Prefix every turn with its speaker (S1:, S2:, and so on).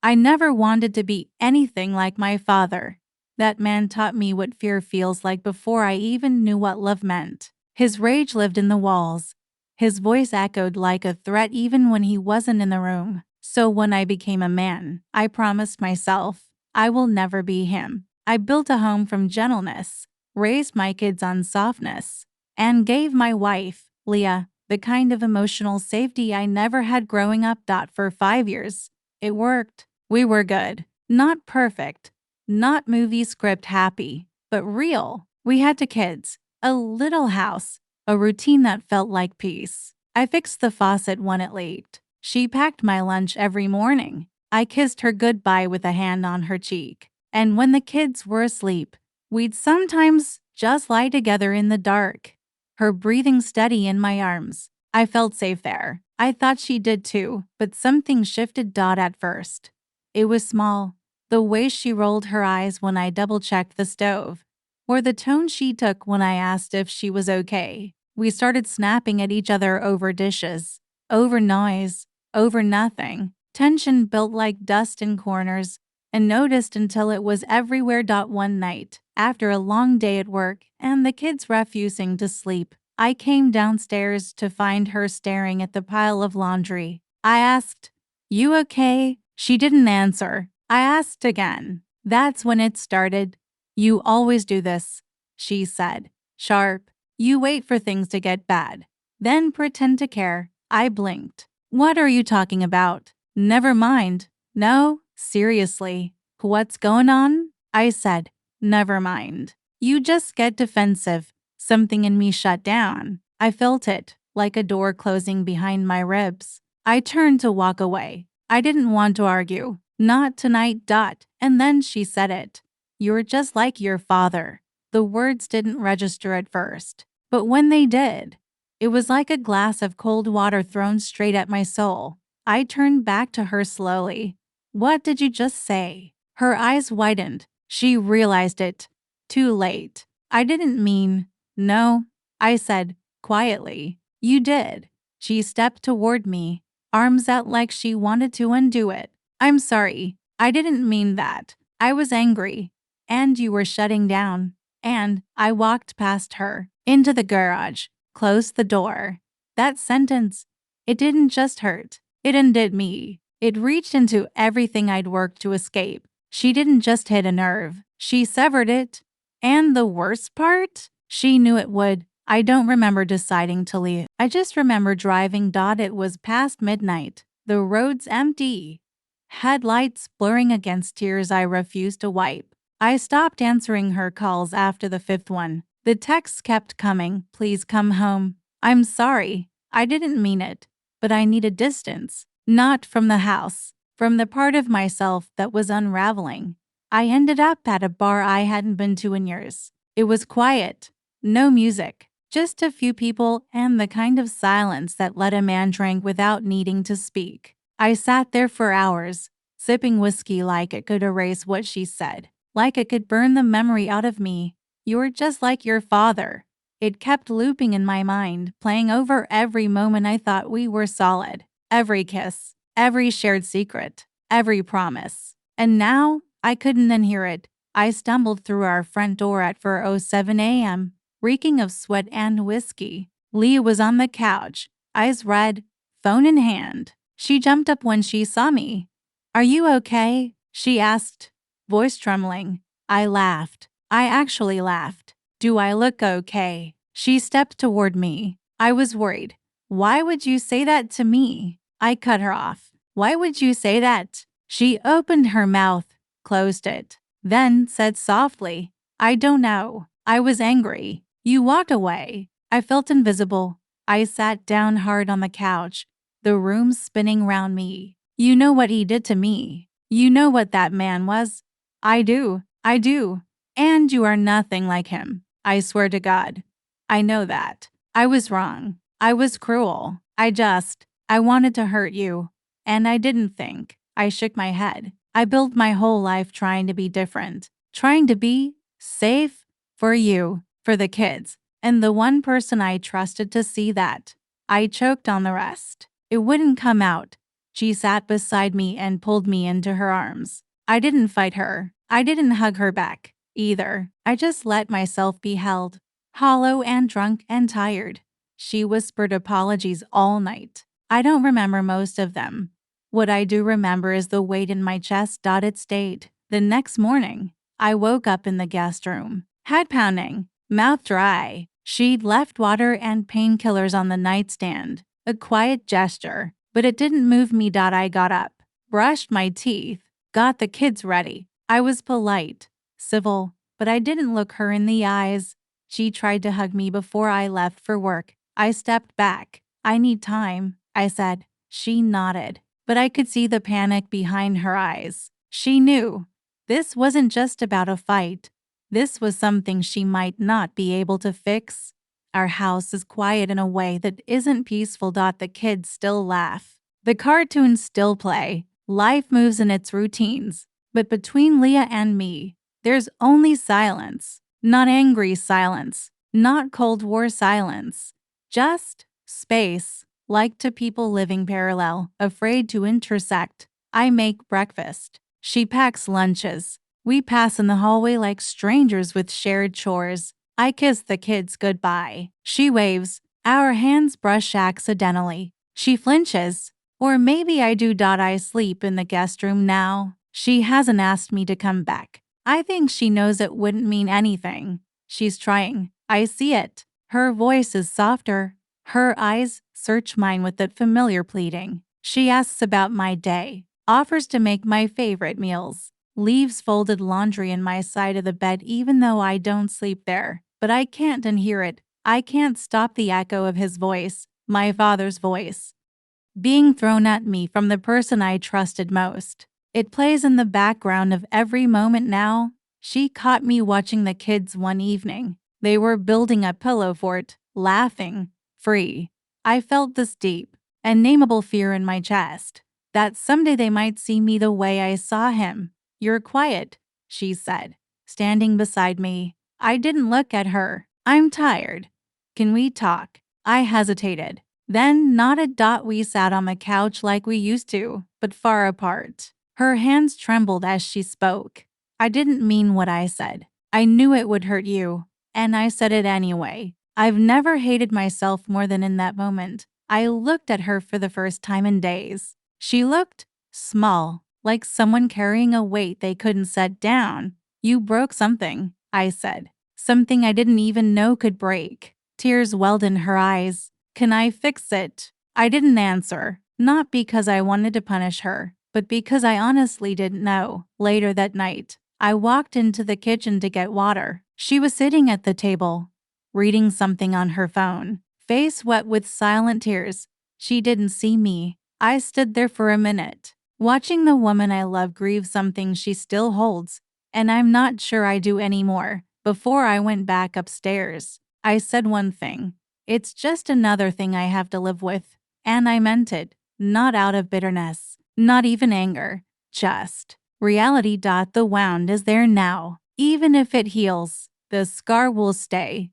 S1: I never wanted to be anything like my father. That man taught me what fear feels like before I even knew what love meant. His rage lived in the walls. His voice echoed like a threat even when he wasn't in the room. So when I became a man, I promised myself, I will never be him. I built a home from gentleness, raised my kids on softness, and gave my wife, Leah, the kind of emotional safety I never had growing up. For 5 years, it worked. We were good. Not perfect. Not movie script happy, but real. We had 2 kids, a little house, a routine that felt like peace. I fixed the faucet when it leaked. She packed my lunch every morning. I kissed her goodbye with a hand on her cheek. And when the kids were asleep, we'd sometimes just lie together in the dark, her breathing steady in my arms. I felt safe there. I thought she did too, but something shifted. At first, it was small. The way she rolled her eyes when I double-checked the stove, or the tone she took when I asked if she was okay. We started snapping at each other over dishes, over noise, over nothing. Tension built like dust in corners, and noticed until it was everywhere. One night, after a long day at work and the kids refusing to sleep, I came downstairs to find her staring at the pile of laundry. I asked, "You okay?" She didn't answer. I asked again. That's when it started. "You always do this," she said, sharp. "You wait for things to get bad, then pretend to care." I blinked. "What are you talking about?" "Never mind." "No, seriously. What's going on?" I said. "Never mind." You just get defensive. Something in me shut down. I felt it, like a door closing behind my ribs. I turned to walk away. I didn't want to argue. Not tonight. And then she said it. "You're just like your father." The words didn't register at first, but when they did, it was like a glass of cold water thrown straight at my soul. I turned back to her slowly. "What did you just say?" Her eyes widened. She realized it. Too late. "I didn't mean." "No," I said, quietly. "You did." She stepped toward me, arms out like she wanted to undo it. "I'm sorry. I didn't mean that. I was angry. And you were shutting down." And I walked past her, into the garage, closed the door. That sentence, it didn't just hurt. It undid me. It reached into everything I'd worked to escape. She didn't just hit a nerve. She severed it. And the worst part? She knew it would. I don't remember deciding to leave. I just remember driving. It was past midnight. The roads empty. Headlights blurring against tears I refused to wipe. I stopped answering her calls after the 5th one. The texts kept coming. "Please come home." "I'm sorry. I didn't mean it. But I needed distance. Not from the house. From the part of myself that was unraveling." I ended up at a bar I hadn't been to in years. It was quiet. No music. Just a few people and the kind of silence that let a man drink without needing to speak. I sat there for hours, sipping whiskey like it could erase what she said, like it could burn the memory out of me. "You're just like your father." It kept looping in my mind, playing over every moment I thought we were solid. Every kiss, every shared secret, every promise. And now, I couldn't unhear it. I stumbled through our front door at 4:07 a.m., reeking of sweat and whiskey. Leah was on the couch, eyes red, phone in hand. She jumped up when she saw me. "Are you okay?" she asked, voice trembling. I laughed. I actually laughed. "Do I look okay?" She stepped toward me. I was worried. "Why would you say that to me?" I cut her off. "Why would you say that?" She opened her mouth, closed it, then said softly, "I don't know. I was angry. You walked away." I felt invisible. I sat down hard on the couch, the room spinning round me. "You know what he did to me. You know what that man was." I do. And you are nothing like him. I swear to God. I know that. I was wrong. I was cruel. I wanted to hurt you. And I didn't think." I shook my head. "I built my whole life trying to be different. Trying to be safe for you, for the kids, and the one person I trusted to see that." I choked on the rest. It wouldn't come out. She sat beside me and pulled me into her arms. I didn't fight her. I didn't hug her back, either. I just let myself be held, hollow and drunk and tired. She whispered apologies all night. I don't remember most of them. What I do remember is the weight in my chest. It stayed. The next morning, I woke up in the guest room, head pounding, mouth dry. She'd left water and painkillers on the nightstand. A quiet gesture, but it didn't move me. I got up, brushed my teeth, got the kids ready. I was polite, civil, but I didn't look her in the eyes. She tried to hug me before I left for work. I stepped back. I need time, I said. She nodded, but I could see the panic behind her eyes. She knew this wasn't just about a fight. This was something she might not be able to fix. Our house is quiet in a way that isn't peaceful. The kids still laugh. The cartoons still play. Life moves in its routines. But between Leah and me, there's only silence. Not angry silence. Not Cold War silence. Just space. Like two people living parallel, afraid to intersect. I make breakfast. She packs lunches. We pass in the hallway like strangers with shared chores. I kiss the kids goodbye. She waves. Our hands brush accidentally. She flinches. Or maybe I do. I sleep in the guest room now. She hasn't asked me to come back. I think she knows it wouldn't mean anything. She's trying. I see it. Her voice is softer. Her eyes search mine with that familiar pleading. She asks about my day, offers to make my favorite meals, leaves folded laundry in my side of the bed even though I don't sleep there. But I can't unhear it. I can't stop the echo of his voice, my father's voice, being thrown at me from the person I trusted most. It plays in the background of every moment now. She caught me watching the kids one evening. They were building a pillow fort, laughing, free. I felt this deep, unnameable fear in my chest, that someday they might see me the way I saw him. You're quiet, she said, standing beside me. I didn't look at her. I'm tired. Can we talk? I hesitated, then nodded. We sat on the couch like we used to, but far apart. Her hands trembled as she spoke. I didn't mean what I said. I knew it would hurt you, and I said it anyway. I've never hated myself more than in that moment. I looked at her for the first time in days. She looked small, like someone carrying a weight they couldn't set down. You broke something, I said. Something I didn't even know could break. Tears welled in her eyes. Can I fix it? I didn't answer, not because I wanted to punish her, but because I honestly didn't know. Later that night, I walked into the kitchen to get water. She was sitting at the table, reading something on her phone, face wet with silent tears. She didn't see me. I stood there for a minute, watching the woman I love grieve something she still holds, and I'm not sure I do anymore. Before I went back upstairs, I said one thing. It's just another thing I have to live with. And I meant it, not out of bitterness, not even anger, just reality. The wound is there now. Even if it heals, the scar will stay.